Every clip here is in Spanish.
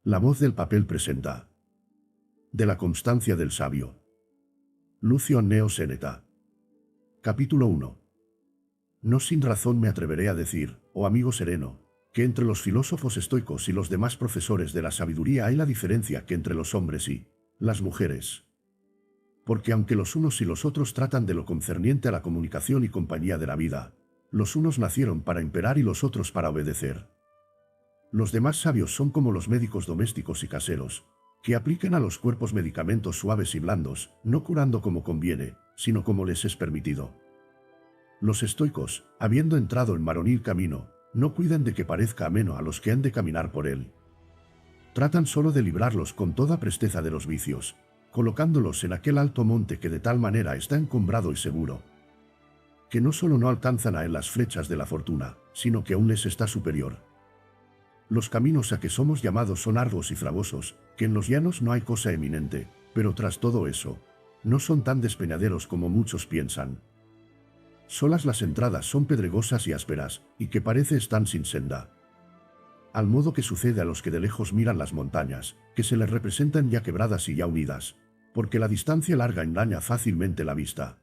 La voz del papel presenta. De la constancia del sabio. Lucio Anneo Séneca. Capítulo 1. No sin razón me atreveré a decir, oh amigo sereno, que entre los filósofos estoicos y los demás profesores de la sabiduría hay la diferencia que entre los hombres y las mujeres. Porque aunque los unos y los otros tratan de lo concerniente a la comunicación y compañía de la vida, los unos nacieron para imperar y los otros para obedecer. Los demás sabios son como los médicos domésticos y caseros, que aplican a los cuerpos medicamentos suaves y blandos, no curando como conviene, sino como les es permitido. Los estoicos, habiendo entrado en varonil camino, no cuidan de que parezca ameno a los que han de caminar por él. Tratan solo de librarlos con toda presteza de los vicios, colocándolos en aquel alto monte que de tal manera está encumbrado y seguro, que no solo no alcanzan a él las flechas de la fortuna, sino que aún les está superior. Los caminos a que somos llamados son arduos y fragosos, que en los llanos no hay cosa eminente, pero tras todo eso, no son tan despeñaderos como muchos piensan. Solas las entradas son pedregosas y ásperas, y que parece están sin senda. Al modo que sucede a los que de lejos miran las montañas, que se les representan ya quebradas y ya unidas, porque la distancia larga engaña fácilmente la vista.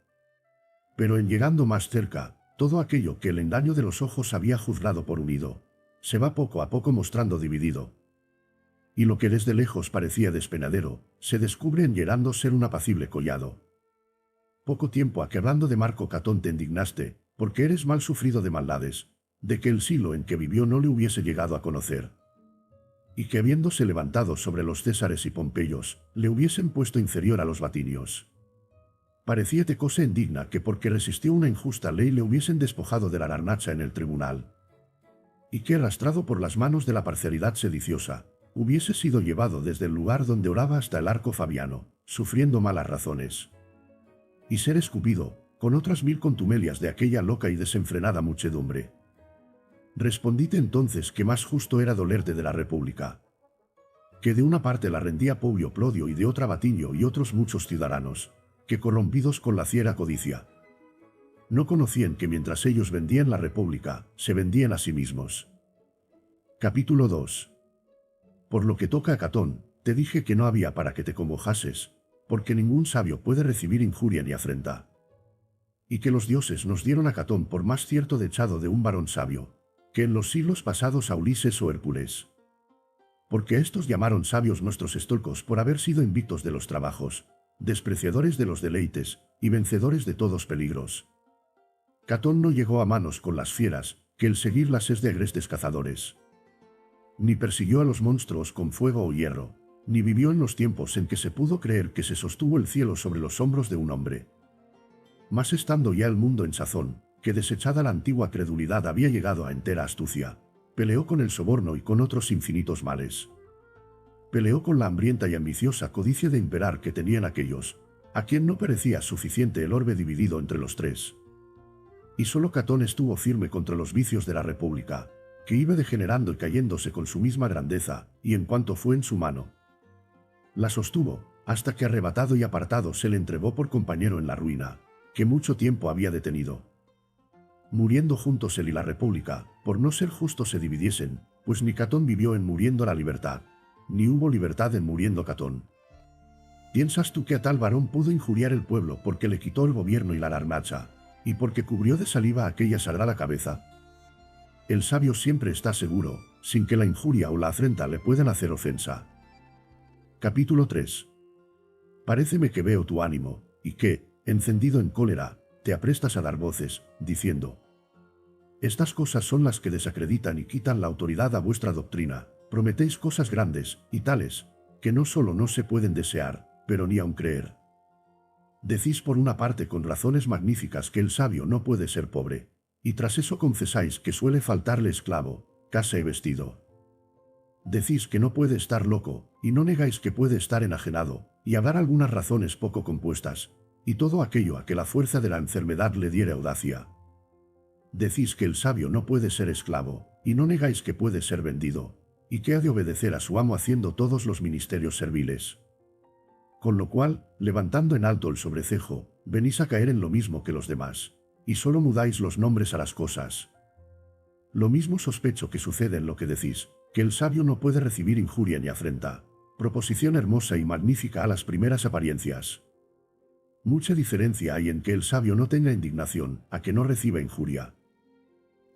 Pero en llegando más cerca, todo aquello que el engaño de los ojos había juzgado por unido, se va poco a poco mostrando dividido. Y lo que desde lejos parecía despenadero, se descubre en llegando ser un apacible collado. Poco tiempo a que hablando de Marco Catón te indignaste, porque eres mal sufrido de maldades, de que el siglo en que vivió no le hubiese llegado a conocer. Y que habiéndose levantado sobre los Césares y Pompeyos, le hubiesen puesto inferior a los vatinios. Parecíate cosa indigna que porque resistió una injusta ley le hubiesen despojado de la garnacha en el tribunal. Y que arrastrado por las manos de la parcialidad sediciosa, hubiese sido llevado desde el lugar donde oraba hasta el arco fabiano, sufriendo malas razones. Y ser escupido, con otras 1000 contumelias de aquella loca y desenfrenada muchedumbre. Respondite entonces que más justo era dolerte de la república, que de una parte la rendía Publio Clodio y de otra Vatinio y otros muchos ciudadanos, que corrompidos con la fiera codicia, no conocían que mientras ellos vendían la república, se vendían a sí mismos. Capítulo 2. Por lo que toca a Catón, te dije que no había para que te congojases, porque ningún sabio puede recibir injuria ni afrenta. Y que los dioses nos dieron a Catón por más cierto dechado de un varón sabio, que en los siglos pasados a Ulises o Hércules. Porque estos llamaron sabios nuestros estoicos por haber sido invictos de los trabajos, despreciadores de los deleites, y vencedores de todos peligros. Catón no llegó a manos con las fieras, que el seguirlas es de agrestes cazadores. Ni persiguió a los monstruos con fuego o hierro, ni vivió en los tiempos en que se pudo creer que se sostuvo el cielo sobre los hombros de un hombre. Mas estando ya el mundo en sazón, que desechada la antigua credulidad había llegado a entera astucia, peleó con el soborno y con otros infinitos males. Peleó con la hambrienta y ambiciosa codicia de imperar que tenían aquellos, a quien no parecía suficiente el orbe dividido entre los tres. Y solo Catón estuvo firme contra los vicios de la república, que iba degenerando y cayéndose con su misma grandeza, y en cuanto fue en su mano, la sostuvo, hasta que arrebatado y apartado se le entregó por compañero en la ruina, que mucho tiempo había detenido. Muriendo juntos él y la república, por no ser justos se dividiesen, pues ni Catón vivió en muriendo la libertad, ni hubo libertad en muriendo Catón. ¿Piensas tú que a tal varón pudo injuriar el pueblo porque le quitó el gobierno y la garnacha, y porque cubrió de saliva aquella sagrada cabeza? El sabio siempre está seguro, sin que la injuria o la afrenta le puedan hacer ofensa. Capítulo 3. Paréceme que veo tu ánimo, y que, encendido en cólera, te aprestas a dar voces, diciendo: estas cosas son las que desacreditan y quitan la autoridad a vuestra doctrina, prometéis cosas grandes, y tales, que no solo no se pueden desear, pero ni aun creer. Decís por una parte con razones magníficas que el sabio no puede ser pobre, y tras eso confesáis que suele faltarle esclavo, casa y vestido. Decís que no puede estar loco, y no negáis que puede estar enajenado, y a dar algunas razones poco compuestas, y todo aquello a que la fuerza de la enfermedad le diere audacia. Decís que el sabio no puede ser esclavo, y no negáis que puede ser vendido, y que ha de obedecer a su amo haciendo todos los ministerios serviles. Con lo cual, levantando en alto el sobrecejo, venís a caer en lo mismo que los demás, y solo mudáis los nombres a las cosas. Lo mismo sospecho que sucede en lo que decís, que el sabio no puede recibir injuria ni afrenta. Proposición hermosa y magnífica a las primeras apariencias. Mucha diferencia hay en que el sabio no tenga indignación, a que no reciba injuria.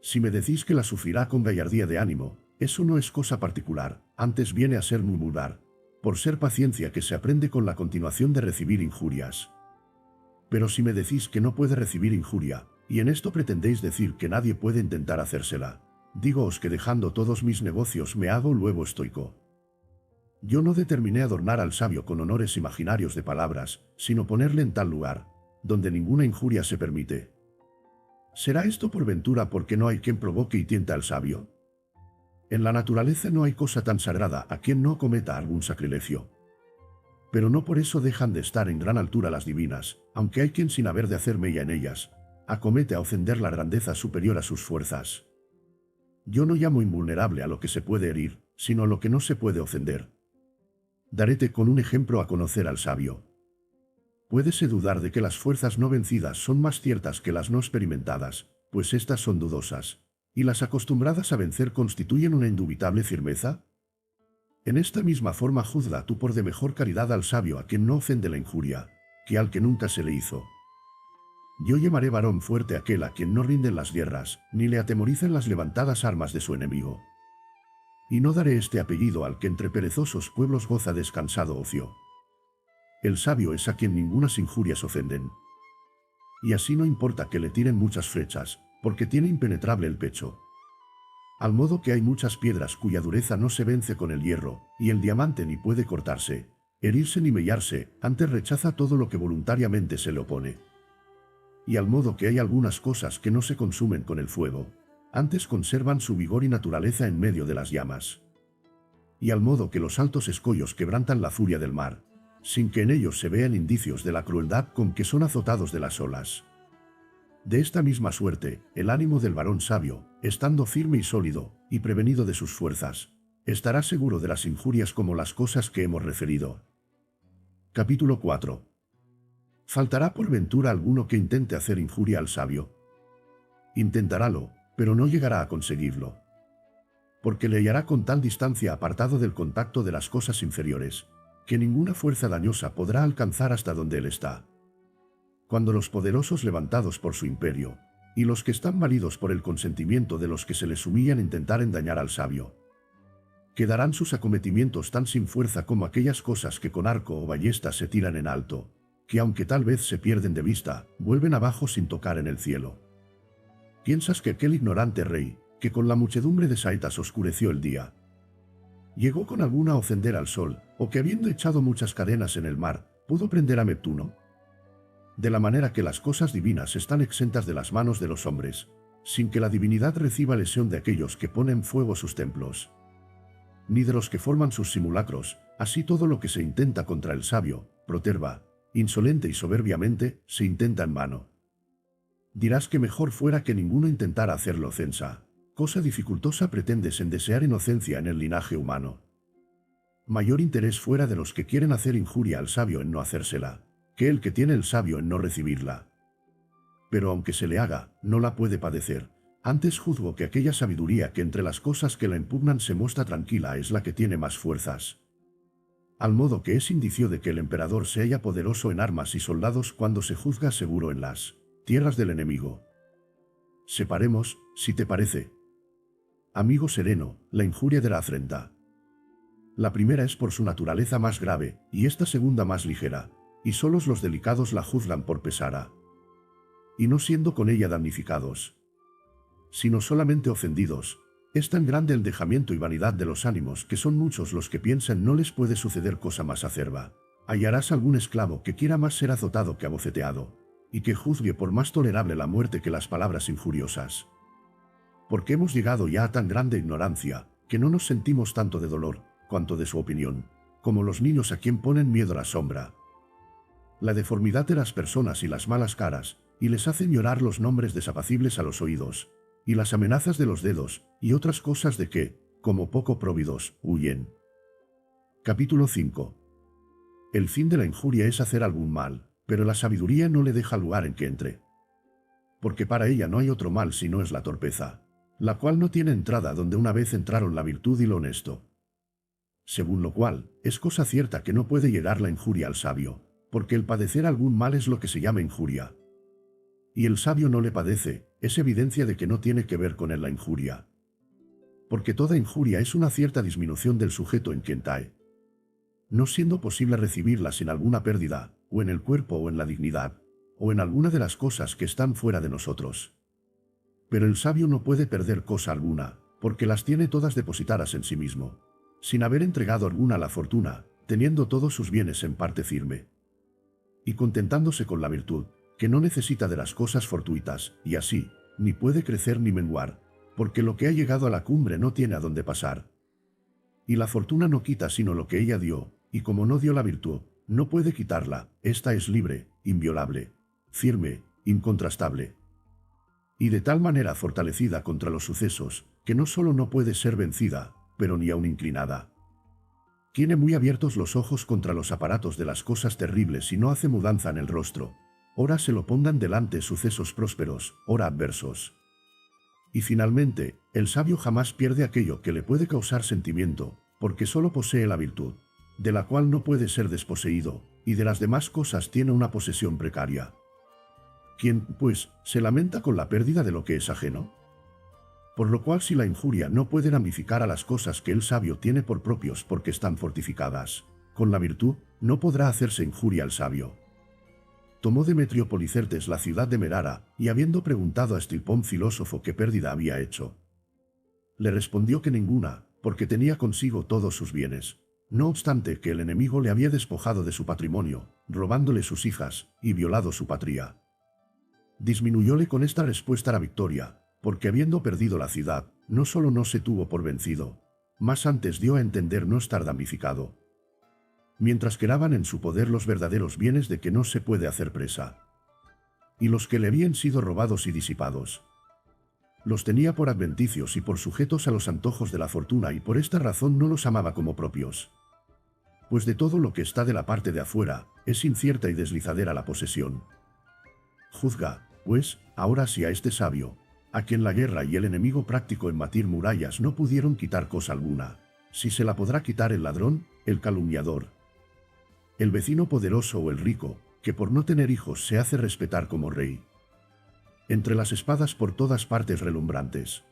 Si me decís que la sufrirá con gallardía de ánimo, eso no es cosa particular, antes viene a ser muy vulgar, por ser paciencia que se aprende con la continuación de recibir injurias. Pero si me decís que no puede recibir injuria, y en esto pretendéis decir que nadie puede intentar hacérsela, dígoos que dejando todos mis negocios me hago luego estoico. Yo no determiné adornar al sabio con honores imaginarios de palabras, sino ponerle en tal lugar, donde ninguna injuria se permite. ¿Será esto por ventura porque no hay quien provoque y tienta al sabio? En la naturaleza no hay cosa tan sagrada a quien no cometa algún sacrilegio. Pero no por eso dejan de estar en gran altura las divinas, aunque hay quien sin haber de hacer mella en ellas, acomete a ofender la grandeza superior a sus fuerzas. Yo no llamo invulnerable a lo que se puede herir, sino a lo que no se puede ofender. Daréte con un ejemplo a conocer al sabio. Puédese dudar de que las fuerzas no vencidas son más ciertas que las no experimentadas, pues éstas son dudosas, y las acostumbradas a vencer constituyen una indubitable firmeza. En esta misma forma juzga tú por de mejor caridad al sabio a quien no ofende la injuria, que al que nunca se le hizo. Yo llamaré varón fuerte aquel a quien no rinden las guerras, ni le atemorizan las levantadas armas de su enemigo. Y no daré este apellido al que entre perezosos pueblos goza descansado ocio. El sabio es a quien ningunas injurias ofenden. Y así no importa que le tiren muchas flechas, porque tiene impenetrable el pecho. Al modo que hay muchas piedras cuya dureza no se vence con el hierro, y el diamante ni puede cortarse, herirse ni mellarse, antes rechaza todo lo que voluntariamente se le opone. Y al modo que hay algunas cosas que no se consumen con el fuego, antes conservan su vigor y naturaleza en medio de las llamas. Y al modo que los altos escollos quebrantan la furia del mar, sin que en ellos se vean indicios de la crueldad con que son azotados de las olas. De esta misma suerte, el ánimo del varón sabio, estando firme y sólido, y prevenido de sus fuerzas, estará seguro de las injurias como las cosas que hemos referido. Capítulo 4. ¿Faltará por ventura alguno que intente hacer injuria al sabio? Intentarálo, pero no llegará a conseguirlo. Porque le hallará con tal distancia apartado del contacto de las cosas inferiores, que ninguna fuerza dañosa podrá alcanzar hasta donde él está. Cuando los poderosos levantados por su imperio, y los que están validos por el consentimiento de los que se les humillan intentaren dañar al sabio, quedarán sus acometimientos tan sin fuerza como aquellas cosas que con arco o ballesta se tiran en alto, que aunque tal vez se pierden de vista, vuelven abajo sin tocar en el cielo. ¿Piensas que aquel ignorante rey, que con la muchedumbre de saetas oscureció el día, llegó con alguna a ofender al sol, o que habiendo echado muchas cadenas en el mar, pudo prender a Neptuno? De la manera que las cosas divinas están exentas de las manos de los hombres, sin que la divinidad reciba lesión de aquellos que ponen fuego a sus templos, ni de los que forman sus simulacros, así todo lo que se intenta contra el sabio, proterva, insolente y soberbiamente, se intenta en vano. Dirás que mejor fuera que ninguno intentara hacerlo ofensa. Cosa dificultosa pretendes en desear inocencia en el linaje humano. Mayor interés fuera de los que quieren hacer injuria al sabio en no hacérsela, que el que tiene el sabio en no recibirla. Pero aunque se le haga, no la puede padecer. Antes juzgo que aquella sabiduría que entre las cosas que la impugnan se muestra tranquila es la que tiene más fuerzas. Al modo que es indicio de que el emperador se halla poderoso en armas y soldados cuando se juzga seguro en las tierras del enemigo. Separemos, si te parece, amigo sereno, la injuria de la afrenta. La primera es por su naturaleza más grave, y esta segunda más ligera, y solos los delicados la juzgan por pesara, y no siendo con ella damnificados, sino solamente ofendidos. Es tan grande el dejamiento y vanidad de los ánimos que son muchos los que piensan no les puede suceder cosa más acerba. Hallarás algún esclavo que quiera más ser azotado que abofeteado, y que juzgue por más tolerable la muerte que las palabras injuriosas. Porque hemos llegado ya a tan grande ignorancia, que no nos sentimos tanto de dolor, cuanto de su opinión, como los niños a quien ponen miedo la sombra, la deformidad de las personas y las malas caras, y les hacen llorar los nombres desapacibles a los oídos, y las amenazas de los dedos, y otras cosas de que, como poco próvidos, huyen. Capítulo 5. El fin de la injuria es hacer algún mal, pero la sabiduría no le deja lugar en que entre. Porque para ella no hay otro mal si no es la torpeza. la cual no tiene entrada donde una vez entraron la virtud y lo honesto. Según lo cual, es cosa cierta que no puede llegar la injuria al sabio, porque el padecer algún mal es lo que se llama injuria. Y el sabio no le padece, es evidencia de que no tiene que ver con él la injuria. Porque toda injuria es una cierta disminución del sujeto en quien cae. No siendo posible recibirla sin alguna pérdida, o en el cuerpo o en la dignidad, o en alguna de las cosas que están fuera de nosotros. Pero el sabio no puede perder cosa alguna, porque las tiene todas depositadas en sí mismo, sin haber entregado alguna a la fortuna, teniendo todos sus bienes en parte firme. Y contentándose con la virtud, que no necesita de las cosas fortuitas, y así, ni puede crecer ni menguar, porque lo que ha llegado a la cumbre no tiene a dónde pasar. Y la fortuna no quita sino lo que ella dio, y como no dio la virtud, no puede quitarla, esta es libre, inviolable, firme, incontrastable. Y de tal manera fortalecida contra los sucesos, que no solo no puede ser vencida, pero ni aun inclinada. Tiene muy abiertos los ojos contra los aparatos de las cosas terribles y no hace mudanza en el rostro. Ora se lo pongan delante sucesos prósperos, ora adversos. Y finalmente, el sabio jamás pierde aquello que le puede causar sentimiento, porque solo posee la virtud, de la cual no puede ser desposeído, y de las demás cosas tiene una posesión precaria. ¿Quién, pues, se lamenta con la pérdida de lo que es ajeno? Por lo cual si la injuria no puede ramificar a las cosas que el sabio tiene por propios porque están fortificadas, con la virtud no podrá hacerse injuria al sabio. Tomó Demetrio Policertes la ciudad de Merara, y habiendo preguntado a Estilpón filósofo qué pérdida había hecho, le respondió que ninguna, porque tenía consigo todos sus bienes, no obstante que el enemigo le había despojado de su patrimonio, robándole sus hijas, y violado su patria. Disminuyóle con esta respuesta la victoria, porque habiendo perdido la ciudad, no solo no se tuvo por vencido, mas antes dio a entender no estar damnificado. Mientras quedaban en su poder los verdaderos bienes de que no se puede hacer presa, y los que le habían sido robados y disipados, los tenía por adventicios y por sujetos a los antojos de la fortuna, y por esta razón no los amaba como propios. Pues de todo lo que está de la parte de afuera, es incierta y deslizadera la posesión. Juzga, pues, ahora si a este sabio, a quien la guerra y el enemigo práctico en batir murallas no pudieron quitar cosa alguna, si se la podrá quitar el ladrón, el calumniador, el vecino poderoso o el rico, que por no tener hijos se hace respetar como rey. Entre las espadas por todas partes relumbrantes,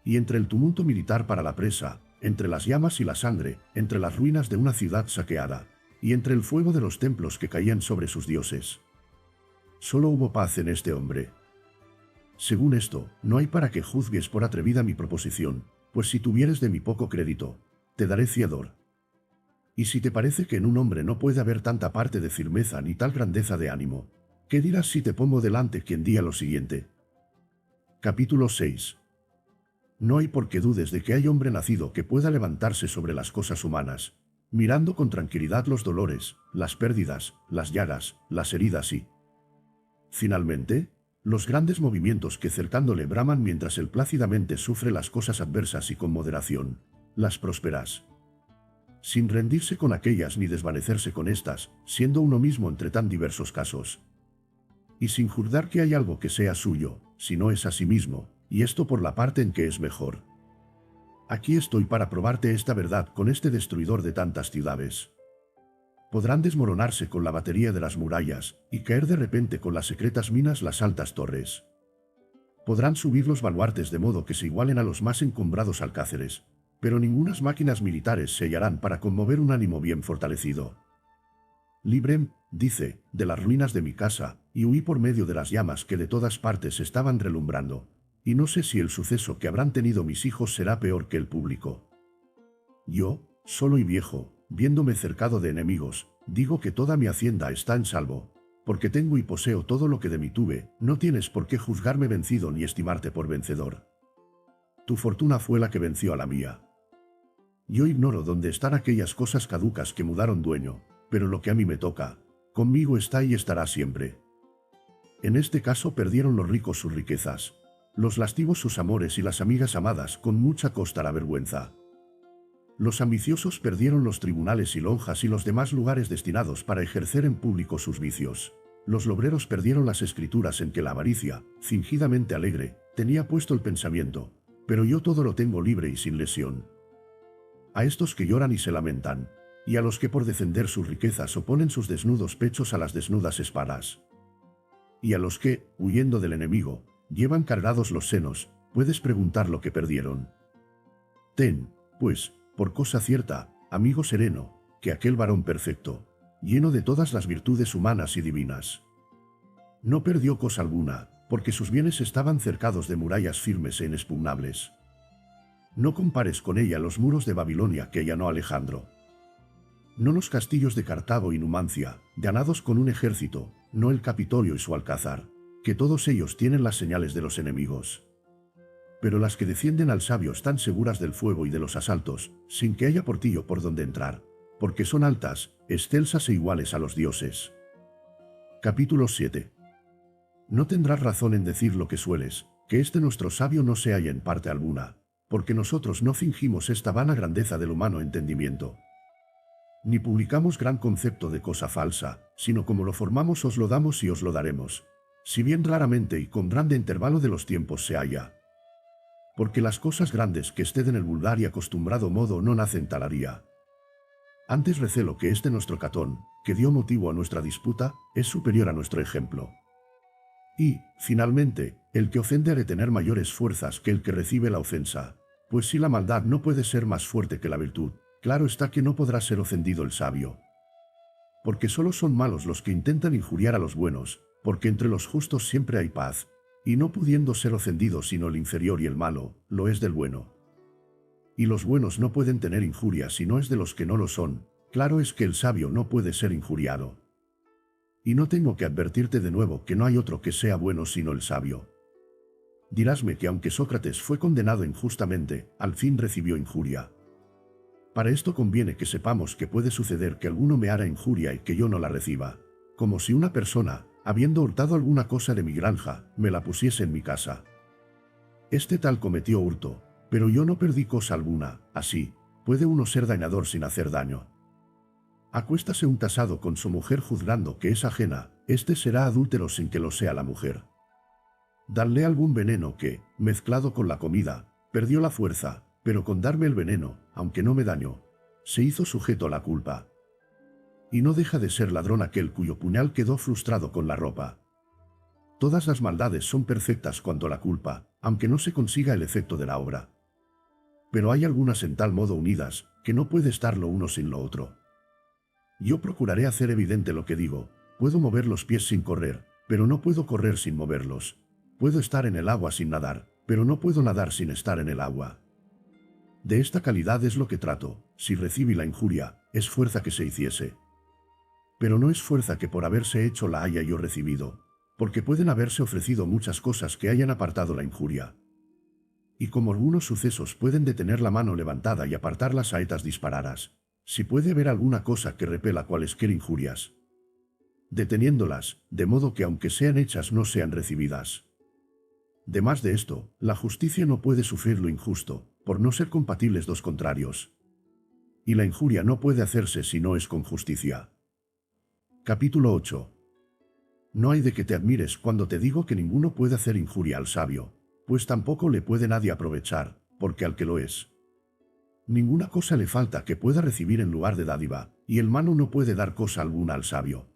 y entre el tumulto militar para la presa, entre las llamas y la sangre, entre las ruinas de una ciudad saqueada, y entre el fuego de los templos que caían sobre sus dioses, solo hubo paz en este hombre. Según esto, no hay para que juzgues por atrevida mi proposición, pues si tuvieres de mi poco crédito, te daré fiador. Y si te parece que en un hombre no puede haber tanta parte de firmeza ni tal grandeza de ánimo, ¿qué dirás si te pongo delante quien diga lo siguiente? Capítulo 6. No hay por qué dudes de que hay hombre nacido que pueda levantarse sobre las cosas humanas, mirando con tranquilidad los dolores, las pérdidas, las llagas, las heridas y, finalmente, los grandes movimientos que cercándole braman mientras él plácidamente sufre las cosas adversas y con moderación, las prósperas, sin rendirse con aquellas ni desvanecerse con estas, siendo uno mismo entre tan diversos casos, y sin juzgar que hay algo que sea suyo, si no es a sí mismo, y esto por la parte en que es mejor. Aquí estoy para probarte esta verdad con este destruidor de tantas ciudades. Podrán desmoronarse con la batería de las murallas, y caer de repente con las secretas minas las altas torres. Podrán subir los baluartes de modo que se igualen a los más encumbrados alcázares, pero ningunas máquinas militares se hallarán para conmover un ánimo bien fortalecido. Librem, dice, de las ruinas de mi casa, y huí por medio de las llamas que de todas partes estaban relumbrando, y no sé si el suceso que habrán tenido mis hijos será peor que el público. Yo, solo y viejo, viéndome cercado de enemigos, digo que toda mi hacienda está en salvo, porque tengo y poseo todo lo que de mí tuve, no tienes por qué juzgarme vencido ni estimarte por vencedor. Tu fortuna fue la que venció a la mía. Yo ignoro dónde están aquellas cosas caducas que mudaron dueño, pero lo que a mí me toca, conmigo está y estará siempre. En este caso perdieron los ricos sus riquezas, los lascivos sus amores y las amigas amadas con mucha costa la vergüenza. Los ambiciosos perdieron los tribunales y lonjas y los demás lugares destinados para ejercer en público sus vicios. Los lobreros perdieron las escrituras en que la avaricia, fingidamente alegre, Tenía puesto el pensamiento, pero yo todo lo tengo libre y sin lesión. A estos que lloran y se lamentan, y a los que por defender sus riquezas oponen sus desnudos pechos a las desnudas espadas. Y a los que, huyendo del enemigo, llevan cargados los senos, puedes preguntar lo que perdieron. Ten, pues, por cosa cierta, amigo sereno, que aquel varón perfecto, lleno de todas las virtudes humanas y divinas, no perdió cosa alguna, porque sus bienes estaban cercados de murallas firmes e inexpugnables. No compares con ella los muros de Babilonia que allanó Alejandro. No los castillos de Cartago y Numancia, ganados con un ejército, no el Capitolio y su alcázar, que todos ellos tienen las señales de los enemigos. Pero las que defienden al sabio están seguras del fuego y de los asaltos, sin que haya portillo por donde entrar, porque son altas, excelsas e iguales a los dioses. Capítulo 7. No tendrás razón en decir lo que sueles, que este nuestro sabio no se halla en parte alguna, porque nosotros no fingimos esta vana grandeza del humano entendimiento. Ni publicamos gran concepto de cosa falsa, sino como lo formamos os lo damos y os lo daremos, si bien raramente y con grande intervalo de los tiempos se halla. Porque las cosas grandes que ested en el vulgar y acostumbrado modo no nacen talaría. Antes recelo que este nuestro Catón, que dio motivo a nuestra disputa, es superior a nuestro ejemplo. Y, finalmente, el que ofende ha de tener mayores fuerzas que el que recibe la ofensa, pues si la maldad no puede ser más fuerte que la virtud, claro está que no podrá ser ofendido el sabio. Porque solo son malos los que intentan injuriar a los buenos, porque entre los justos siempre hay paz, y no pudiendo ser ofendido sino el inferior y el malo, lo es del bueno. Y los buenos no pueden tener injuria si no es de los que no lo son, claro es que el sabio no puede ser injuriado. Y no tengo que advertirte de nuevo que no hay otro que sea bueno sino el sabio. Dirásme que aunque Sócrates fue condenado injustamente, al fin recibió injuria. Para esto conviene que sepamos que puede suceder que alguno me haga injuria y que yo no la reciba, como si una persona, habiendo hurtado alguna cosa de mi granja, me la pusiese en mi casa. Este tal cometió hurto, pero yo no perdí cosa alguna, así, puede uno ser dañador sin hacer daño. Acuéstase un tasado con su mujer juzgando que es ajena, este será adúltero sin que lo sea la mujer. Dadle algún veneno que, mezclado con la comida, perdió la fuerza, pero con darme el veneno, aunque no me dañó, se hizo sujeto a la culpa. Y no deja de ser ladrón aquel cuyo puñal quedó frustrado con la ropa. Todas las maldades son perfectas cuanto a la culpa, aunque no se consiga el efecto de la obra. Pero hay algunas en tal modo unidas, que no puede estar lo uno sin lo otro. Yo procuraré hacer evidente lo que digo. Puedo mover los pies sin correr, pero no puedo correr sin moverlos. Puedo estar en el agua sin nadar, pero no puedo nadar sin estar en el agua. De esta calidad es lo que trato. Si recibí la injuria, es fuerza que se hiciese. Pero no es fuerza que por haberse hecho la haya yo recibido, porque pueden haberse ofrecido muchas cosas que hayan apartado la injuria. Y como algunos sucesos pueden detener la mano levantada y apartar las saetas disparadas, si puede haber alguna cosa que repela cualesquier injurias, deteniéndolas, de modo que aunque sean hechas no sean recibidas. De más de esto, la justicia no puede sufrir lo injusto, por no ser compatibles dos contrarios. Y la injuria no puede hacerse si no es con justicia. Capítulo 8. No hay de que te admires cuando te digo que ninguno puede hacer injuria al sabio, pues tampoco le puede nadie aprovechar, porque al que lo es, ninguna cosa le falta que pueda recibir en lugar de dádiva, y el mano no puede dar cosa alguna al sabio.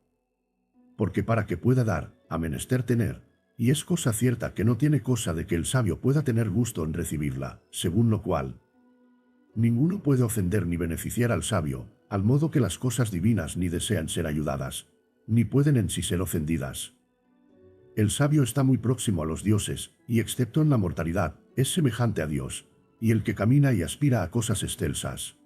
Porque para que pueda dar, ha menester tener, y es cosa cierta que no tiene cosa de que el sabio pueda tener gusto en recibirla, según lo cual, ninguno puede ofender ni beneficiar al sabio, al modo que las cosas divinas ni desean ser ayudadas, ni pueden en sí ser ofendidas. El sabio está muy próximo a los dioses, y excepto en la mortalidad, es semejante a Dios, y el que camina y aspira a cosas excelsas,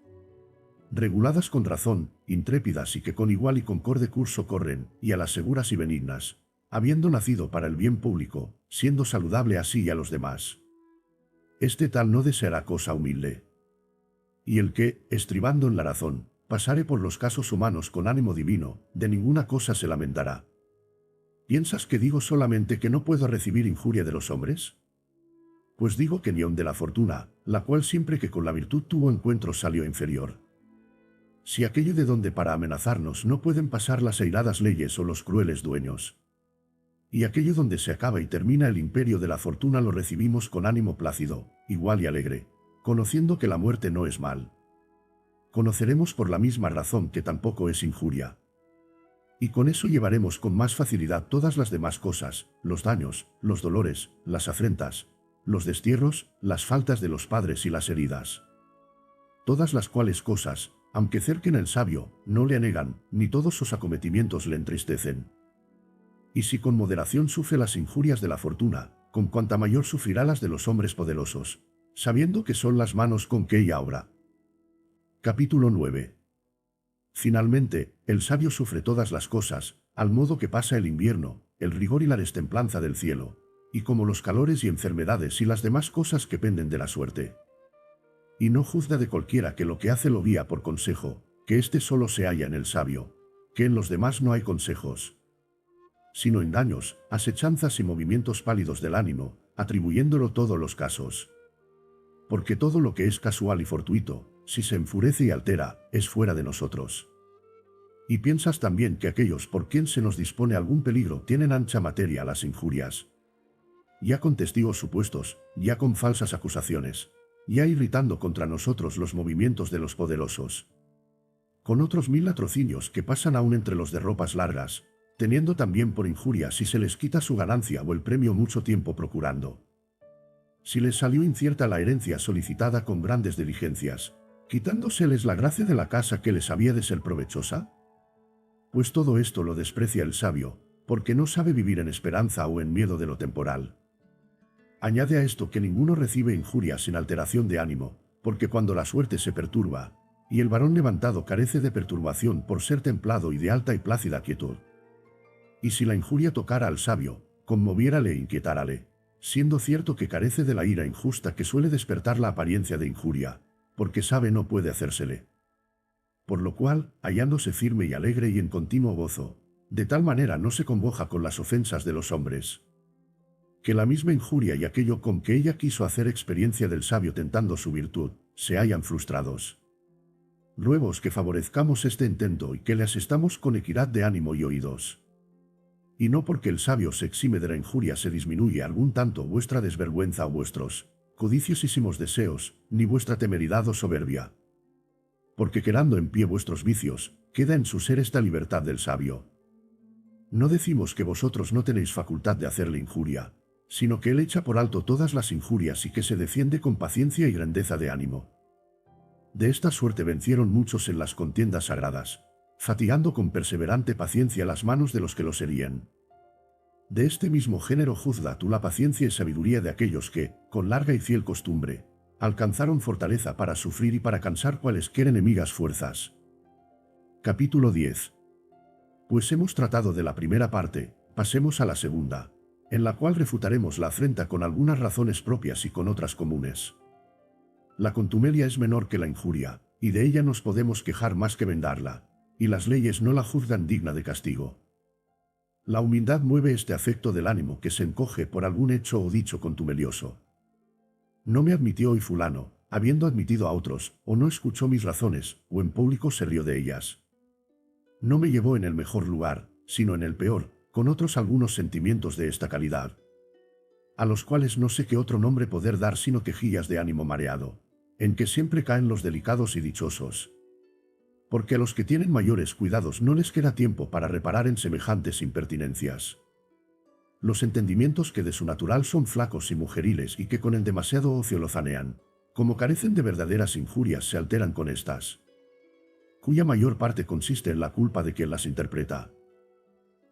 reguladas con razón, intrépidas y que con igual y concorde curso corren, y a las seguras y benignas, habiendo nacido para el bien público, siendo saludable a sí y a los demás. Este tal no deseará cosa humilde. Y el que, estribando en la razón, pasare por los casos humanos con ánimo divino, de ninguna cosa se lamentará. ¿Piensas que digo solamente que no puedo recibir injuria de los hombres? Pues digo que ni aun de la fortuna, la cual siempre que con la virtud tuvo encuentro salió inferior. Si aquello de donde para amenazarnos no pueden pasar las airadas leyes o los crueles dueños, Y aquello donde se acaba y termina el imperio de la fortuna lo recibimos con ánimo plácido, igual y alegre, conociendo que la muerte no es mal. Conoceremos por la misma razón que tampoco es injuria. Y con eso llevaremos con más facilidad todas las demás cosas, los daños, los dolores, las afrentas, los destierros, las faltas de los padres y las heridas. Todas las cuales cosas, aunque cerquen al sabio, no le anegan, ni todos sus acometimientos le entristecen. Y si con moderación sufre las injurias de la fortuna, con cuanta mayor sufrirá las de los hombres poderosos, sabiendo que son las manos con que ella obra. Capítulo 9. Finalmente, el sabio sufre todas las cosas, al modo que pasa el invierno, el rigor y la destemplanza del cielo, y como los calores y enfermedades y las demás cosas que penden de la suerte. Y no juzga de cualquiera que lo que hace lo guía por consejo, que éste solo se halla en el sabio, que en los demás no hay consejos, sino en daños, asechanzas y movimientos pálidos del ánimo, atribuyéndolo todos los casos. Porque todo lo que es casual y fortuito, si se enfurece y altera, es fuera de nosotros. Y piensas también que aquellos por quien se nos dispone algún peligro tienen ancha materia las injurias. Ya con testigos supuestos, ya con falsas acusaciones, ya irritando contra nosotros los movimientos de los poderosos. Con otros 1000 latrocinios que pasan aún entre los de ropas largas, teniendo también por injuria si se les quita su ganancia o el premio mucho tiempo procurando. Si les salió incierta la herencia solicitada con grandes diligencias, quitándoseles la gracia de la casa que les había de ser provechosa. Pues todo esto lo desprecia el sabio, porque no sabe vivir en esperanza o en miedo de lo temporal. Añade a esto que ninguno recibe injurias sin alteración de ánimo, porque cuando la suerte se perturba, y el varón levantado carece de perturbación por ser templado y de alta y plácida quietud. Y si la injuria tocara al sabio, conmoviérale e inquietárale, siendo cierto que carece de la ira injusta que suele despertar la apariencia de injuria, porque sabe no puede hacérsele. Por lo cual, hallándose firme y alegre y en continuo gozo, de tal manera no se congoja con las ofensas de los hombres, que la misma injuria y aquello con que ella quiso hacer experiencia del sabio tentando su virtud, se hallan frustrados. Ruegos que favorezcamos este intento y que le asistamos con equidad de ánimo y oídos. Y no porque el sabio se exime de la injuria se disminuye algún tanto vuestra desvergüenza o vuestros codiciosísimos deseos, ni vuestra temeridad o soberbia. Porque quedando en pie vuestros vicios, queda en su ser esta libertad del sabio. No decimos que vosotros no tenéis facultad de hacerle injuria, sino que él echa por alto todas las injurias y que se defiende con paciencia y grandeza de ánimo. De esta suerte vencieron muchos en las contiendas sagradas, fatigando con perseverante paciencia las manos de los que los herían. De este mismo género juzga tú la paciencia y sabiduría de aquellos que, con larga y fiel costumbre, alcanzaron fortaleza para sufrir y para cansar cualesquier enemigas fuerzas. Capítulo 10. Pues hemos tratado de la primera parte, pasemos a la segunda, en la cual refutaremos la afrenta con algunas razones propias y con otras comunes. La contumelia es menor que la injuria, y de ella nos podemos quejar más que vendarla, y las leyes no la juzgan digna de castigo. La humildad mueve este afecto del ánimo que se encoge por algún hecho o dicho contumelioso. No me admitió hoy fulano, habiendo admitido a otros, o no escuchó mis razones, o en público se rió de ellas. No me llevó en el mejor lugar, sino en el peor, con otros algunos sentimientos de esta calidad, a los cuales no sé qué otro nombre poder dar sino quejillas de ánimo mareado, en que siempre caen los delicados y dichosos. Porque a los que tienen mayores cuidados no les queda tiempo para reparar en semejantes impertinencias. Los entendimientos que de su natural son flacos y mujeriles y que con el demasiado ocio lo zanean, como carecen de verdaderas injurias se alteran con estas, cuya mayor parte consiste en la culpa de quien las interpreta.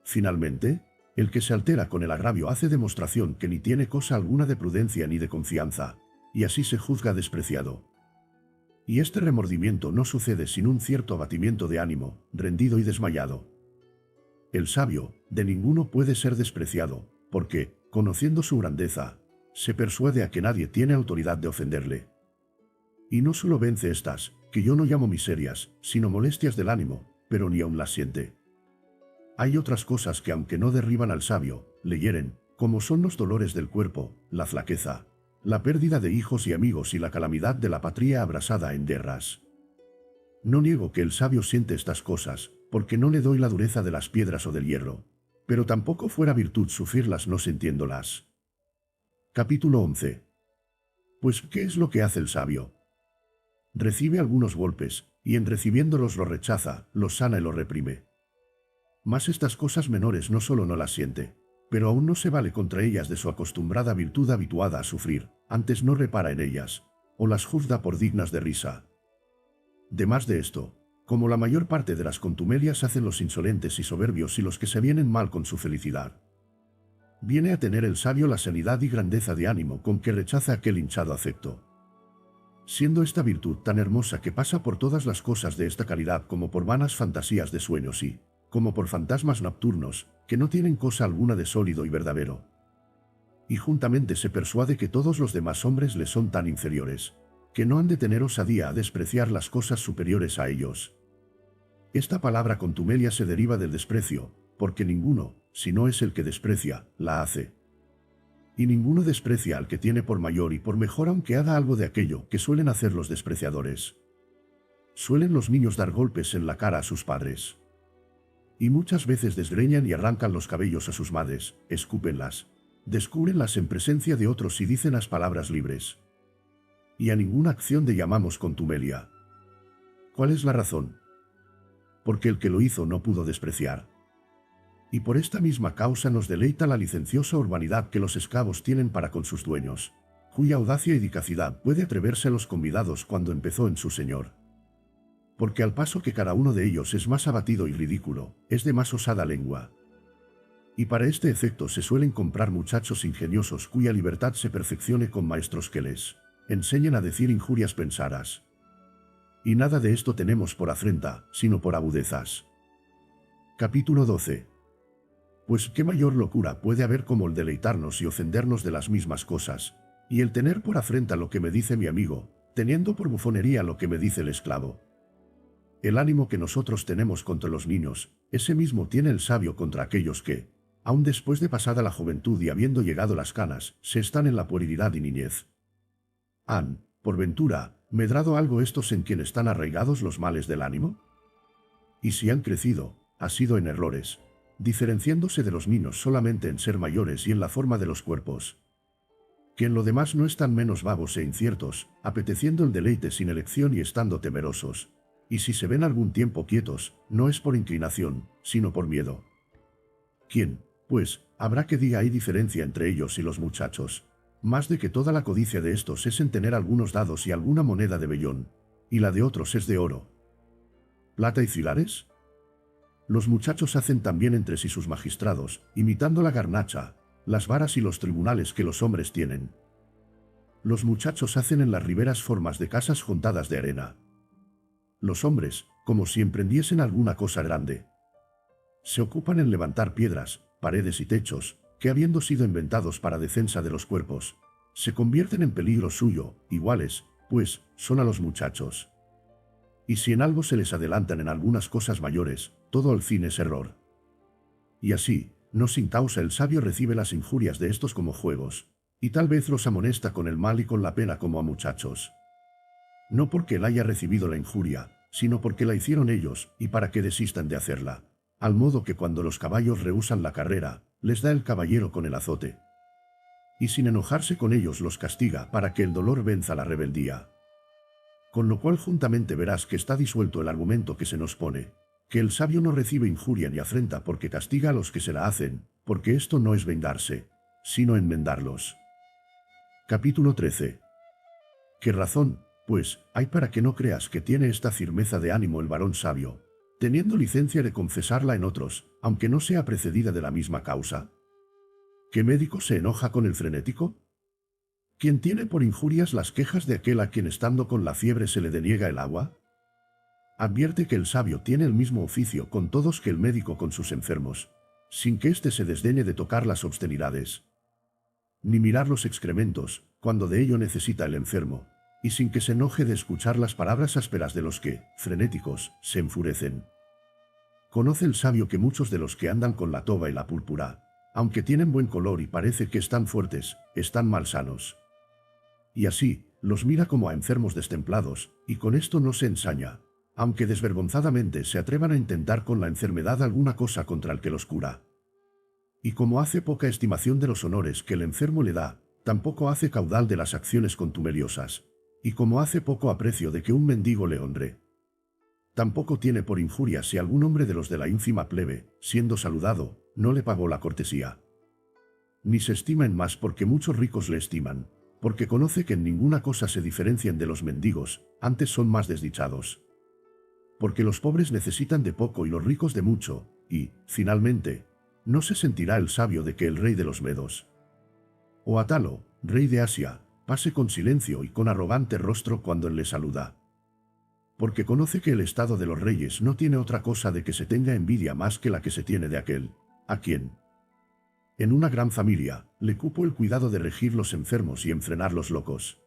Finalmente, el que se altera con el agravio hace demostración que ni tiene cosa alguna de prudencia ni de confianza, y así se juzga despreciado. Y este remordimiento no sucede sin un cierto abatimiento de ánimo, rendido y desmayado. El sabio, de ninguno puede ser despreciado, porque, conociendo su grandeza, se persuade a que nadie tiene autoridad de ofenderle. Y no solo vence estas, que yo no llamo miserias, sino molestias del ánimo, pero ni aun las siente. Hay otras cosas que aunque no derriban al sabio, le hieren, como son los dolores del cuerpo, la flaqueza, la pérdida de hijos y amigos y la calamidad de la patria abrasada en guerras. No niego que el sabio siente estas cosas, porque no le doy la dureza de las piedras o del hierro, pero tampoco fuera virtud sufrirlas no sintiéndolas. Capítulo 11. Pues, ¿qué es lo que hace el sabio? Recibe algunos golpes, y en recibiéndolos los rechaza, los sana y los reprime. Mas estas cosas menores no solo no las siente, pero aún no se vale contra ellas de su acostumbrada virtud habituada a sufrir, antes no repara en ellas, o las juzga por dignas de risa. Demás de esto, como la mayor parte de las contumelias hacen los insolentes y soberbios y los que se vienen mal con su felicidad, viene a tener el sabio la sanidad y grandeza de ánimo con que rechaza aquel hinchado afecto. Siendo esta virtud tan hermosa que pasa por todas las cosas de esta caridad como por vanas fantasías de sueños y, como por fantasmas nocturnos, que no tienen cosa alguna de sólido y verdadero. Y juntamente se persuade que todos los demás hombres le son tan inferiores, que no han de tener osadía a despreciar las cosas superiores a ellos. Esta palabra contumelia se deriva del desprecio, porque ninguno, si no es el que desprecia, la hace. Y ninguno desprecia al que tiene por mayor y por mejor aunque haga algo de aquello que suelen hacer los despreciadores. Suelen los niños dar golpes en la cara a sus padres. Y muchas veces desgreñan y arrancan los cabellos a sus madres, escúpenlas, descúbrenlas en presencia de otros y dicen las palabras libres. Y a ninguna acción de llamamos contumelia. ¿Cuál es la razón? Porque el que lo hizo no pudo despreciar. Y por esta misma causa nos deleita la licenciosa urbanidad que los esclavos tienen para con sus dueños, cuya audacia y dicacidad puede atreverse a los convidados cuando empezó en su señor. Porque al paso que cada uno de ellos es más abatido y ridículo, es de más osada lengua. Y para este efecto se suelen comprar muchachos ingeniosos cuya libertad se perfeccione con maestros que les enseñen a decir injurias pensaras. Y nada de esto tenemos por afrenta, sino por agudezas. Capítulo 12. Pues qué mayor locura puede haber como el deleitarnos y ofendernos de las mismas cosas, y el tener por afrenta lo que me dice mi amigo, teniendo por bufonería lo que me dice el esclavo. El ánimo que nosotros tenemos contra los niños, ese mismo tiene el sabio contra aquellos que, aun después de pasada la juventud y habiendo llegado las canas, se están en la puerilidad y niñez. ¿Han, por ventura, medrado algo estos en quien están arraigados los males del ánimo? Y si han crecido, ha sido en errores, diferenciándose de los niños solamente en ser mayores y en la forma de los cuerpos, que en lo demás no están menos vagos e inciertos, apeteciendo el deleite sin elección y estando temerosos, y si se ven algún tiempo quietos, no es por inclinación, sino por miedo. ¿Quién, pues, habrá que diga hay diferencia entre ellos y los muchachos? Más de que toda la codicia de estos es en tener algunos dados y alguna moneda de vellón, y la de otros es de oro. ¿Plata y filares? Los muchachos hacen también entre sí sus magistrados, imitando la garnacha, las varas y los tribunales que los hombres tienen. Los muchachos hacen en las riberas formas de casas juntadas de arena. Los hombres, como si emprendiesen alguna cosa grande, se ocupan en levantar piedras, paredes y techos, que habiendo sido inventados para defensa de los cuerpos, se convierten en peligro suyo, iguales, pues, son a los muchachos. Y si en algo se les adelantan en algunas cosas mayores, todo al fin es error. Y así, no sin causa el sabio recibe las injurias de estos como juegos, y tal vez los amonesta con el mal y con la pena como a muchachos. No porque él haya recibido la injuria, sino porque la hicieron ellos, y para que desistan de hacerla. Al modo que cuando los caballos rehusan la carrera, les da el caballero con el azote. Y sin enojarse con ellos los castiga para que el dolor venza la rebeldía. Con lo cual juntamente verás que está disuelto el argumento que se nos pone, que el sabio no recibe injuria ni afrenta porque castiga a los que se la hacen, porque esto no es vengarse, sino enmendarlos. Capítulo 13. ¿Qué razón, pues, hay para que no creas que tiene esta firmeza de ánimo el varón sabio, teniendo licencia de confesarla en otros, aunque no sea precedida de la misma causa? ¿Qué médico se enoja con el frenético? ¿Quién tiene por injurias las quejas de aquel a quien estando con la fiebre se le deniega el agua? Advierte que el sabio tiene el mismo oficio con todos que el médico con sus enfermos, sin que éste se desdeñe de tocar las obscenidades, ni mirar los excrementos, cuando de ello necesita el enfermo, y sin que se enoje de escuchar las palabras ásperas de los que, frenéticos, se enfurecen. Conoce el sabio que muchos de los que andan con la toba y la púrpura, aunque tienen buen color y parece que están fuertes, están malsanos. Y así, los mira como a enfermos destemplados, y con esto no se ensaña, aunque desvergonzadamente se atrevan a intentar con la enfermedad alguna cosa contra el que los cura. Y como hace poca estimación de los honores que el enfermo le da, tampoco hace caudal de las acciones contumeliosas. Y como hace poco aprecio de que un mendigo le honre, tampoco tiene por injuria si algún hombre de los de la ínfima plebe, siendo saludado, no le pagó la cortesía. Ni se estima en más porque muchos ricos le estiman, porque conoce que en ninguna cosa se diferencian de los mendigos, antes son más desdichados. Porque los pobres necesitan de poco y los ricos de mucho, y, finalmente, no se sentirá el sabio de que el rey de los Medos, o Atalo, rey de Asia, pase con silencio y con arrogante rostro cuando él le saluda. Porque conoce que el estado de los reyes no tiene otra cosa de que se tenga envidia más que la que se tiene de aquel, a quien, en una gran familia, le cupo el cuidado de regir los enfermos y enfrenar los locos.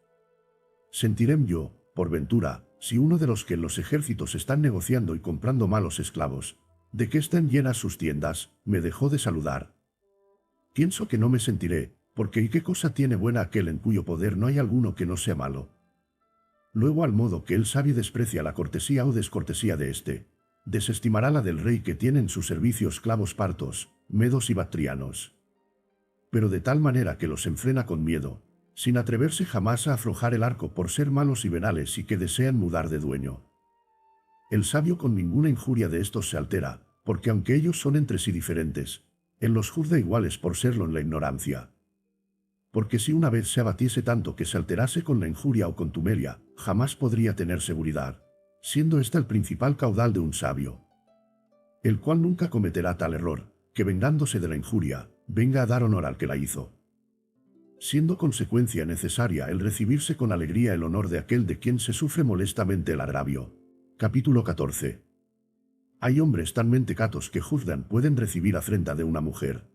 Sentirém yo, por ventura, si uno de los que en los ejércitos están negociando y comprando malos esclavos, de que están llenas sus tiendas, me dejó de saludar. Pienso que no me sentiré, porque ¿y qué cosa tiene buena aquel en cuyo poder no hay alguno que no sea malo? Luego al modo que el sabio desprecia la cortesía o descortesía de éste, desestimará la del rey que tiene en su servicio esclavos partos, medos y bactrianos. Pero de tal manera que los enfrena con miedo, sin atreverse jamás a aflojar el arco por ser malos y venales y que desean mudar de dueño. El sabio con ninguna injuria de estos se altera, porque aunque ellos son entre sí diferentes, él los juzga iguales por serlo en la ignorancia. Porque si una vez se abatiese tanto que se alterase con la injuria o contumelia, jamás podría tener seguridad, siendo esta el principal caudal de un sabio, el cual nunca cometerá tal error, que vengándose de la injuria, venga a dar honor al que la hizo. Siendo consecuencia necesaria el recibirse con alegría el honor de aquel de quien se sufre molestamente el agravio. Capítulo 14. Hay hombres tan mentecatos que juzgan pueden recibir afrenta de una mujer.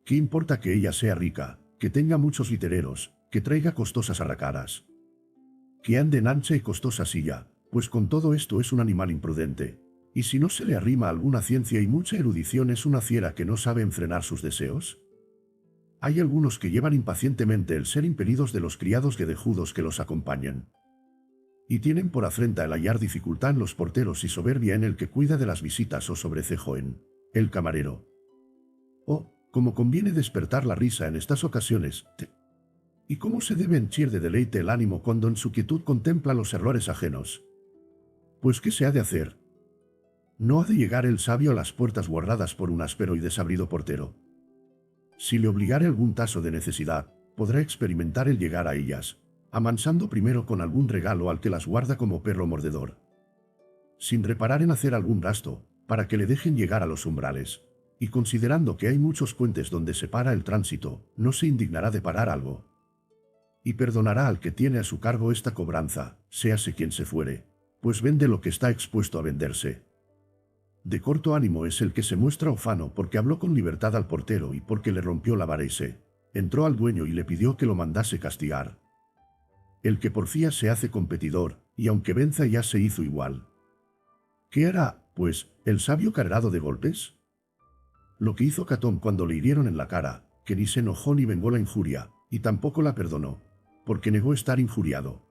¿Qué importa que ella sea rica, que tenga muchos litereros, que traiga costosas arracadas, que ande en ancha y costosa silla, pues con todo esto es un animal imprudente, y si no se le arrima alguna ciencia y mucha erudición es una fiera que no sabe enfrenar sus deseos? Hay algunos que llevan impacientemente el ser impedidos de los criados guedejudos que los acompañan, y tienen por afrenta el hallar dificultad en los porteros y soberbia en el que cuida de las visitas o sobrecejo en el camarero. Oh, como conviene despertar la risa en estas ocasiones, y cómo se debe henchir de deleite el ánimo cuando en su quietud contempla los errores ajenos. Pues ¿qué se ha de hacer? No ha de llegar el sabio a las puertas guardadas por un áspero y desabrido portero. Si le obligare algún taso de necesidad, podrá experimentar el llegar a ellas, amansando primero con algún regalo al que las guarda como perro mordedor, sin reparar en hacer algún gasto, para que le dejen llegar a los umbrales, y considerando que hay muchos puentes donde se para el tránsito, no se indignará de parar algo, y perdonará al que tiene a su cargo esta cobranza, séase quien se fuere, pues vende lo que está expuesto a venderse. De corto ánimo es el que se muestra ufano porque habló con libertad al portero y porque le rompió la vara y se entró al dueño y le pidió que lo mandase castigar. El que porfía se hace competidor, y aunque venza ya se hizo igual. ¿Qué hará, pues, el sabio cargado de golpes? Lo que hizo Catón cuando le hirieron en la cara, que ni se enojó ni vengó la injuria, y tampoco la perdonó, porque negó estar injuriado.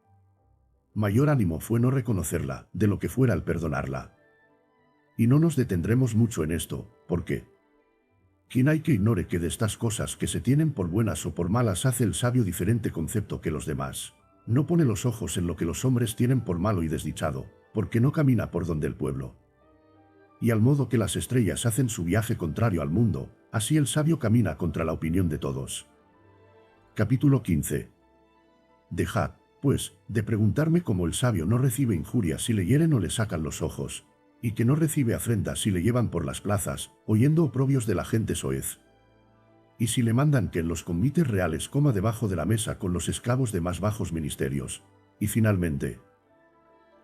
Mayor ánimo fue no reconocerla, de lo que fuera al perdonarla. Y no nos detendremos mucho en esto, porque ¿quién hay que ignore que de estas cosas que se tienen por buenas o por malas hace el sabio diferente concepto que los demás? No pone los ojos en lo que los hombres tienen por malo y desdichado, porque no camina por donde el pueblo. Y al modo que las estrellas hacen su viaje contrario al mundo, así el sabio camina contra la opinión de todos. Capítulo 15. Dejad, pues, de preguntarme cómo el sabio no recibe injurias si le hieren o le sacan los ojos, y que no recibe afrentas si le llevan por las plazas, oyendo oprobios de la gente soez. Y si le mandan que en los comités reales coma debajo de la mesa con los esclavos de más bajos ministerios. Y finalmente,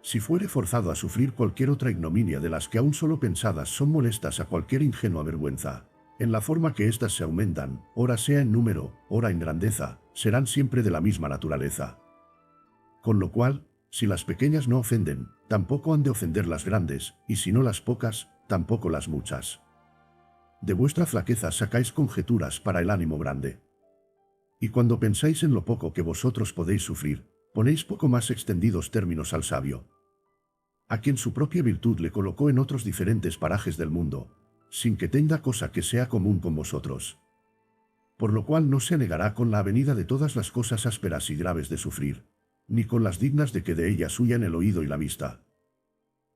si fuere forzado a sufrir cualquier otra ignominia de las que aún solo pensadas son molestas a cualquier ingenua vergüenza, en la forma que éstas se aumentan, ora sea en número, ora en grandeza, serán siempre de la misma naturaleza. Con lo cual, si las pequeñas no ofenden, tampoco han de ofender las grandes, y si no las pocas, tampoco las muchas. De vuestra flaqueza sacáis conjeturas para el ánimo grande. Y cuando pensáis en lo poco que vosotros podéis sufrir, ponéis poco más extendidos términos al sabio, a quien su propia virtud le colocó en otros diferentes parajes del mundo, sin que tenga cosa que sea común con vosotros. Por lo cual no se negará con la avenida de todas las cosas ásperas y graves de sufrir, ni con las dignas de que de ellas huyan el oído y la vista.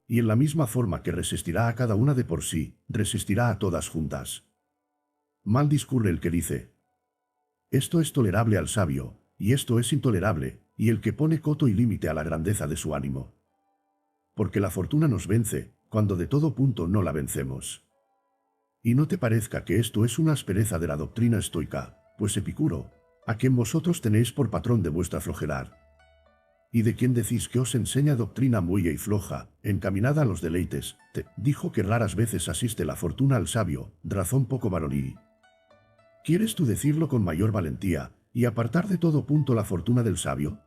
Y en la misma forma que resistirá a cada una de por sí, resistirá a todas juntas. Mal discurre el que dice: esto es tolerable al sabio, y esto es intolerable, y el que pone coto y límite a la grandeza de su ánimo. Porque la fortuna nos vence, cuando de todo punto no la vencemos. Y no te parezca que esto es una aspereza de la doctrina estoica, pues Epicuro, a quien vosotros tenéis por patrón de vuestra flojedad, y de quien decís que os enseña doctrina muella y floja, encaminada a los deleites, te dijo que raras veces asiste la fortuna al sabio, razón poco varonil. ¿Quieres tú decirlo con mayor valentía, y apartar de todo punto la fortuna del sabio?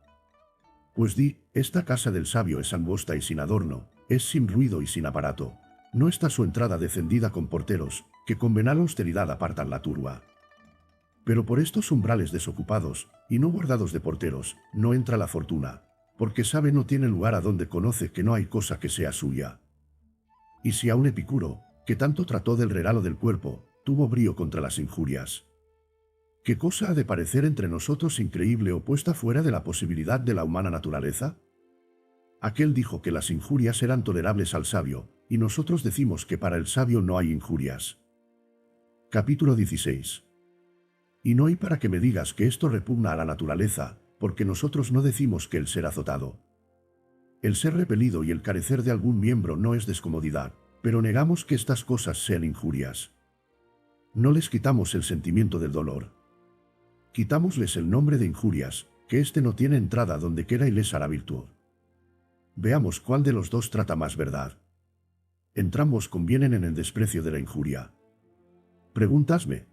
Pues di, esta casa del sabio es angosta y sin adorno, es sin ruido y sin aparato. No está su entrada defendida con porteros, que con venal austeridad apartan la turba. Pero por estos umbrales desocupados, y no guardados de porteros, no entra la fortuna, porque sabe no tiene lugar a donde conoce que no hay cosa que sea suya. Y si a un Epicuro, que tanto trató del regalo del cuerpo, tuvo brío contra las injurias, ¿qué cosa ha de parecer entre nosotros increíble o puesta fuera de la posibilidad de la humana naturaleza? Aquel dijo que las injurias eran tolerables al sabio, y nosotros decimos que para el sabio no hay injurias. Capítulo 16. Y no hay para que me digas que esto repugna a la naturaleza, porque nosotros no decimos que el ser azotado, el ser repelido y el carecer de algún miembro no es descomodidad, pero negamos que estas cosas sean injurias. No les quitamos el sentimiento del dolor. Quitámosles el nombre de injurias, que éste no tiene entrada donde quiera y les hará virtud. Veamos cuál de los dos trata más verdad. Entrambos convienen en el desprecio de la injuria. Preguntasme.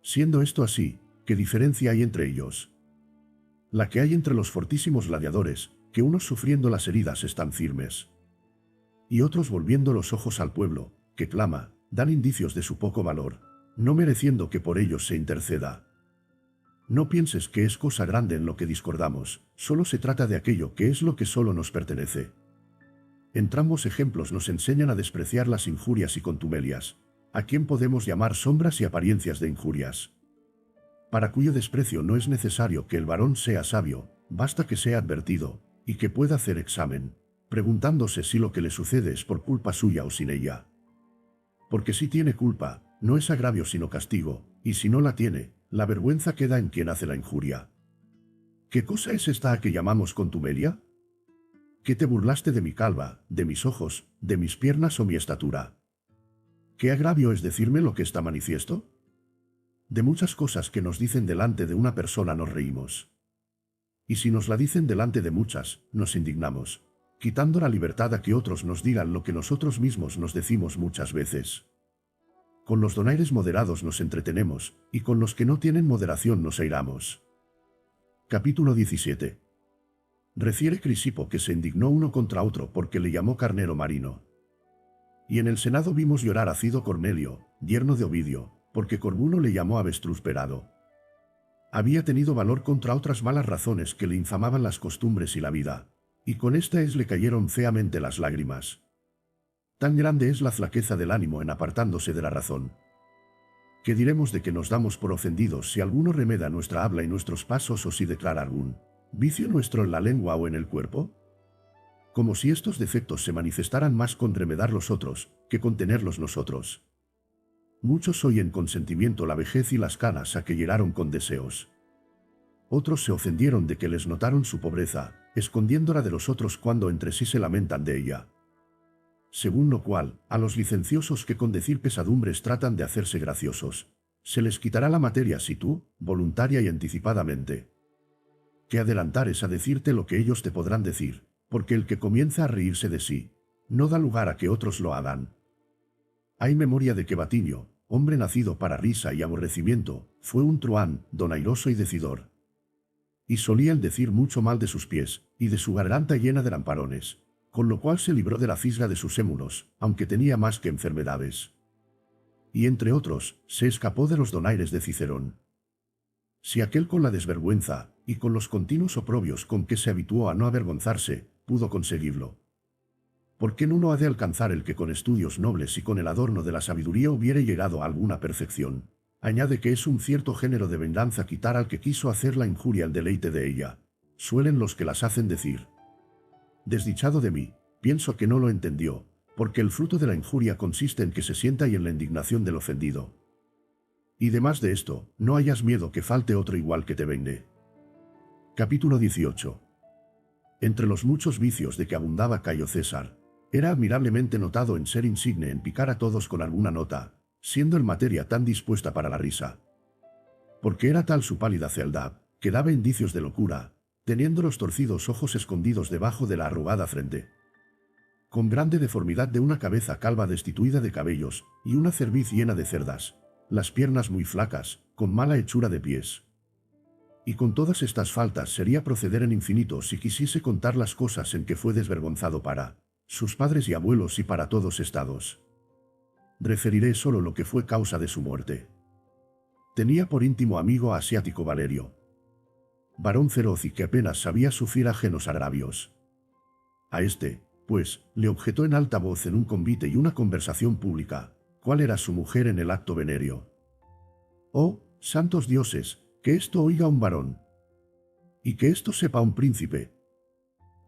Siendo esto así, ¿qué diferencia hay entre ellos? La que hay entre los fortísimos gladiadores, que unos sufriendo las heridas están firmes, y otros volviendo los ojos al pueblo, que clama, dan indicios de su poco valor, no mereciendo que por ellos se interceda. No pienses que es cosa grande en lo que discordamos, solo se trata de aquello que es lo que solo nos pertenece. Entrambos ejemplos nos enseñan a despreciar las injurias y contumelias, a quien podemos llamar sombras y apariencias de injurias, para cuyo desprecio no es necesario que el varón sea sabio, basta que sea advertido, y que pueda hacer examen, preguntándose si lo que le sucede es por culpa suya o sin ella. Porque si tiene culpa, no es agravio sino castigo, y si no la tiene, la vergüenza queda en quien hace la injuria. ¿Qué cosa es esta a que llamamos contumelia? ¿Que te burlaste de mi calva, de mis ojos, de mis piernas o mi estatura? ¿Qué agravio es decirme lo que está manifiesto? De muchas cosas que nos dicen delante de una persona nos reímos. Y si nos la dicen delante de muchas, nos indignamos, quitando la libertad a que otros nos digan lo que nosotros mismos nos decimos muchas veces. Con los donaires moderados nos entretenemos, y con los que no tienen moderación nos airamos. Capítulo 17. Refiere Crisipo que se indignó uno contra otro porque le llamó carnero marino. Y en el Senado vimos llorar a Cido Cornelio, yerno de Ovidio, porque Corbulo le llamó avestruz perado. Había tenido valor contra otras malas razones que le infamaban las costumbres y la vida, y con esta le cayeron feamente las lágrimas. Tan grande es la flaqueza del ánimo en apartándose de la razón. ¿Qué diremos de que nos damos por ofendidos si alguno remeda nuestra habla y nuestros pasos o si declara algún vicio nuestro en la lengua o en el cuerpo? Como si estos defectos se manifestaran más con remedar los otros, que con tenerlos nosotros. Muchos oyen con sentimiento la vejez y las canas a que llegaron con deseos. Otros se ofendieron de que les notaron su pobreza, escondiéndola de los otros cuando entre sí se lamentan de ella. Según lo cual, a los licenciosos que con decir pesadumbres tratan de hacerse graciosos, se les quitará la materia si tú, voluntaria y anticipadamente, que adelantares a decirte lo que ellos te podrán decir, porque el que comienza a reírse de sí, no da lugar a que otros lo hagan. Hay memoria de que Batiño, hombre nacido para risa y aborrecimiento, fue un truhán, donairoso y decidor. Y solía el decir mucho mal de sus pies, y de su garganta llena de lamparones, con lo cual se libró de la fisga de sus émulos, aunque tenía más que enfermedades. Y entre otros, se escapó de los donaires de Cicerón. Si aquel con la desvergüenza, y con los continuos oprobios con que se habituó a no avergonzarse, pudo conseguirlo, ¿Por qué no ha de alcanzar el que con estudios nobles y con el adorno de la sabiduría hubiere llegado a alguna perfección? Añade que es un cierto género de venganza quitar al que quiso hacer la injuria el deleite de ella. Suelen los que las hacen decir: desdichado de mí, pienso que no lo entendió, porque el fruto de la injuria consiste en que se sienta y en la indignación del ofendido. Y demás de esto, no hayas miedo que falte otro igual que te vengue. Capítulo 18. Entre los muchos vicios de que abundaba Cayo César, era admirablemente notado en ser insigne en picar a todos con alguna nota, siendo en materia tan dispuesta para la risa. Porque era tal su pálida fealdad, que daba indicios de locura, teniendo los torcidos ojos escondidos debajo de la arrugada frente, con grande deformidad de una cabeza calva destituida de cabellos, y una cerviz llena de cerdas, las piernas muy flacas, con mala hechura de pies. Y con todas estas faltas sería proceder en infinito si quisiese contar las cosas en que fue desvergonzado para sus padres y abuelos y para todos estados. Referiré solo lo que fue causa de su muerte. Tenía por íntimo amigo a Asiático Valerio, varón feroz y que apenas sabía sufrir ajenos agravios. A este, pues, le objetó en alta voz en un convite y una conversación pública, cuál era su mujer en el acto venéreo. «Oh, santos dioses, que esto oiga un varón, y que esto sepa un príncipe,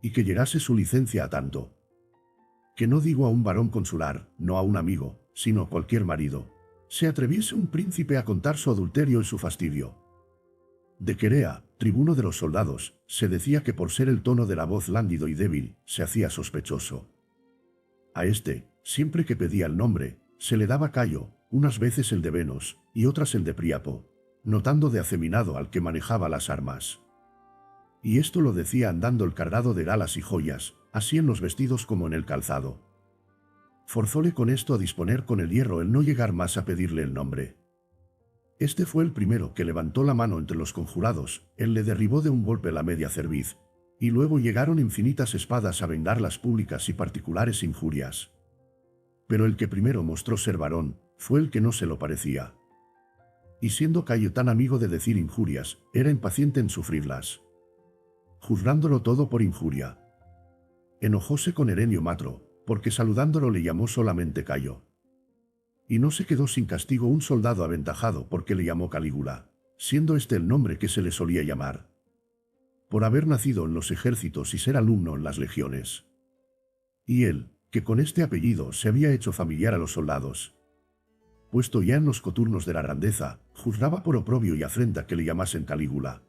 y que llegase su licencia a tanto. Que no digo a un varón consular, no a un amigo, sino a cualquier marido, se atreviese un príncipe a contar su adulterio y su fastidio». De Querea, tribuno de los soldados, se decía que por ser el tono de la voz lánguido y débil, se hacía sospechoso. A este, siempre que pedía el nombre, se le daba Cayo, unas veces el de Venus, y otras el de Príapo, notando de afeminado al que manejaba las armas. Y esto lo decía andando el cargado de galas y joyas, así en los vestidos como en el calzado. Forzóle con esto a disponer con el hierro el no llegar más a pedirle el nombre. Este fue el primero que levantó la mano entre los conjurados, él le derribó de un golpe la media cerviz, y luego llegaron infinitas espadas a vengar las públicas y particulares injurias. Pero el que primero mostró ser varón, fue el que no se lo parecía. Y siendo Cayo tan amigo de decir injurias, era impaciente en sufrirlas, juzgándolo todo por injuria. Enojóse con Herenio Matro, porque saludándolo le llamó solamente Cayo. Y no se quedó sin castigo un soldado aventajado porque le llamó Calígula, siendo este el nombre que se le solía llamar, por haber nacido en los ejércitos y ser alumno en las legiones. Y él, que con este apellido se había hecho familiar a los soldados, puesto ya en los coturnos de la grandeza, juzgaba por oprobio y afrenta que le llamasen Calígula.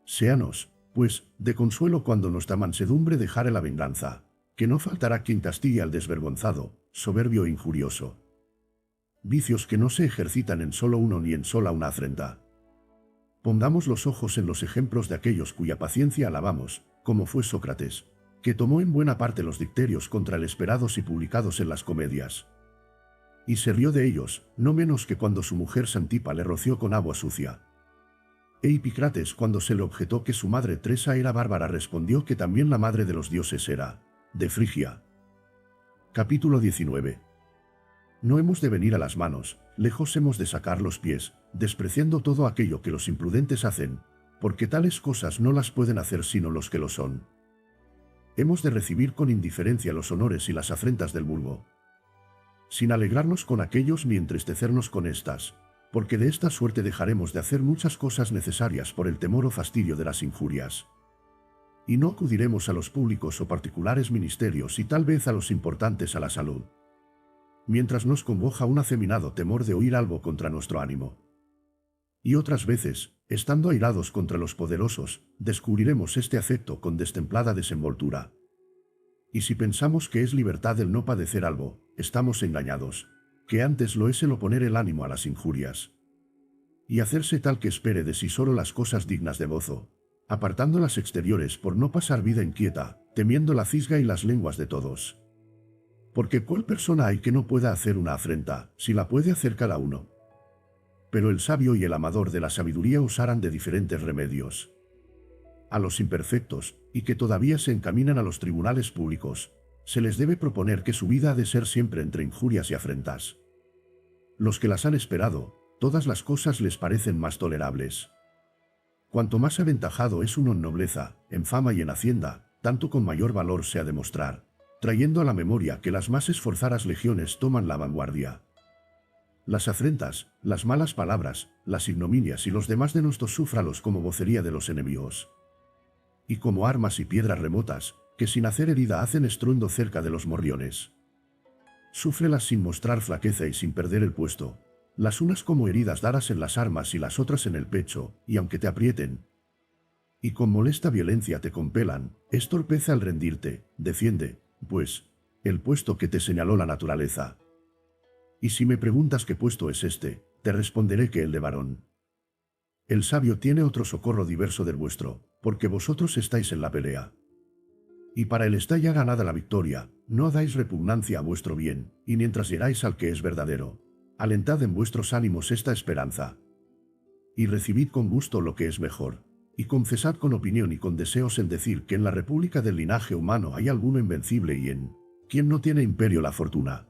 Séanos, pues, de consuelo cuando nuestra mansedumbre dejare la venganza, que no faltará quien castigue al desvergonzado, soberbio e injurioso. Vicios que no se ejercitan en solo uno ni en sola una afrenta. Pongamos los ojos en los ejemplos de aquellos cuya paciencia alabamos, como fue Sócrates, que tomó en buena parte los dicterios contra el esperados y publicados en las comedias. Y se rió de ellos, no menos que cuando su mujer Santipa le roció con agua sucia. E Hipicrates, cuando se le objetó que su madre Tresa era bárbara, respondió que también la madre de los dioses era de Frigia. Capítulo 19. No hemos de venir a las manos, lejos hemos de sacar los pies, despreciando todo aquello que los imprudentes hacen, porque tales cosas no las pueden hacer sino los que lo son. Hemos de recibir con indiferencia los honores y las afrentas del vulgo, sin alegrarnos con aquellos ni entristecernos con estas, porque de esta suerte dejaremos de hacer muchas cosas necesarias por el temor o fastidio de las injurias. Y no acudiremos a los públicos o particulares ministerios y tal vez a los importantes a la salud, mientras nos congoja un afeminado temor de oír algo contra nuestro ánimo. Y otras veces, estando airados contra los poderosos, descubriremos este afecto con destemplada desenvoltura. Y si pensamos que es libertad el no padecer algo, estamos engañados, que antes lo es el oponer el ánimo a las injurias, y hacerse tal que espere de sí solo las cosas dignas de gozo, apartando las exteriores por no pasar vida inquieta, temiendo la cisga y las lenguas de todos. Porque ¿cuál persona hay que no pueda hacer una afrenta, si la puede hacer cada uno? Pero el sabio y el amador de la sabiduría usarán de diferentes remedios. A los imperfectos, y que todavía se encaminan a los tribunales públicos, se les debe proponer que su vida ha de ser siempre entre injurias y afrentas. Los que las han esperado, todas las cosas les parecen más tolerables. Cuanto más aventajado es uno en nobleza, en fama y en hacienda, tanto con mayor valor se ha de mostrar, trayendo a la memoria que las más esforzadas legiones toman la vanguardia. Las afrentas, las malas palabras, las ignominias y los demás de nuestros súfralos como vocería de los enemigos. Y como armas y piedras remotas, que sin hacer herida hacen estruendo cerca de los morriones. Súfrelas sin mostrar flaqueza y sin perder el puesto. Las unas como heridas dadas en las armas y las otras en el pecho, y aunque te aprieten, y con molesta violencia te compelan, es torpeza al rendirte, defiende, pues, el puesto que te señaló la naturaleza. Y si me preguntas qué puesto es este, te responderé que el de varón. El sabio tiene otro socorro diverso del vuestro, porque vosotros estáis en la pelea. Y para él está ya ganada la victoria, no dais repugnancia a vuestro bien, y mientras llegáis al que es verdadero, alentad en vuestros ánimos esta esperanza. Y recibid con gusto lo que es mejor, y confesad con opinión y con deseos en decir que en la república del linaje humano hay alguno invencible y en quien no tiene imperio la fortuna.